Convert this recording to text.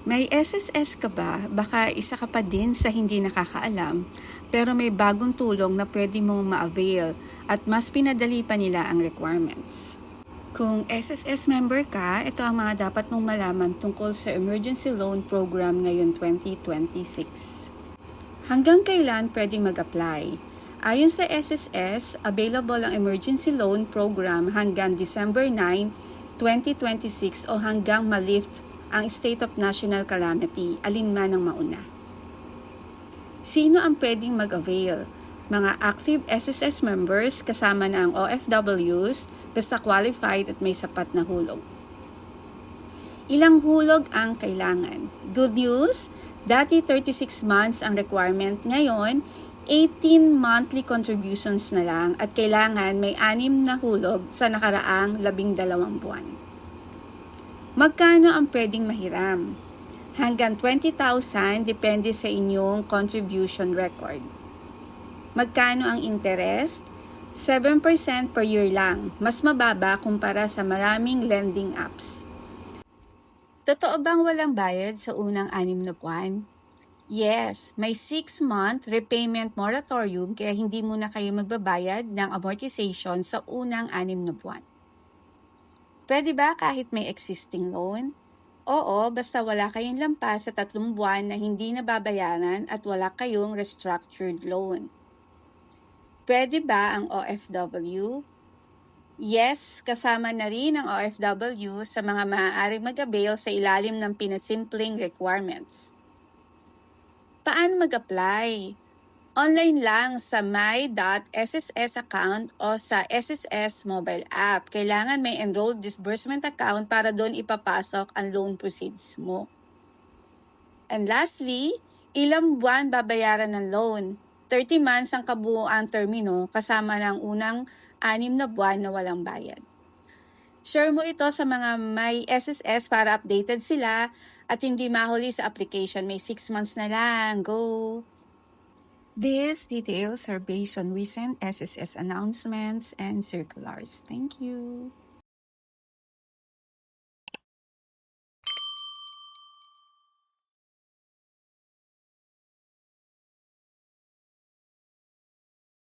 May SSS ka ba? Baka isa ka pa din sa hindi nakakaalam, pero may bagong tulong na pwede mong ma-avail at mas pinadali pa nila ang requirements. Kung SSS member ka, ito ang mga dapat mong malaman tungkol sa Emergency Loan Program ngayon 2026. Hanggang kailan pwedeng mag-apply? Ayon sa SSS, available ang Emergency Loan Program hanggang December 9, 2026 o hanggang ma-lift ang State of National Calamity, alinman ang mauna. Sino ang pwedeng mag-avail? Mga active SSS members kasama na ang OFWs, basta qualified at may sapat na hulog. Ilang hulog ang kailangan? Good news, dati 36 months ang requirement, ngayon 18 monthly contributions na lang at kailangan may 6 na hulog sa nakaraang 12 buwan. Magkano ang pwedeng mahiram? Hanggang 20,000 depende sa inyong contribution record. Magkano ang interest? 7% per year lang, mas mababa kumpara sa maraming lending apps. Totoo bang walang bayad sa unang 6 na buwan? Yes, may 6-month repayment moratorium kaya hindi muna kayo magbabayad ng amortization sa unang 6 na buwan. Pwede ba kahit may existing loan? Oo, basta wala kayong lampas sa 3 buwan na hindi nababayaran at wala kayong restructured loan. Pwede ba ang OFW? Yes, kasama na rin ang OFW sa mga maaaring mag-avail sa ilalim ng pinasimpleng requirements. Paano mag-apply? Online lang sa my.sss account o sa SSS mobile app. Kailangan may enrolled disbursement account para doon ipapasok ang loan proceeds mo. And lastly, ilang buwan babayaran ng loan? 30 months ang kabuuang termino kasama ng unang 6 na buwan na walang bayad. Share mo ito sa mga may SSS para updated sila at hindi mahuli sa application. May 6 months na lang. Go! These details are based on recent SSS announcements and circulars. Thank you.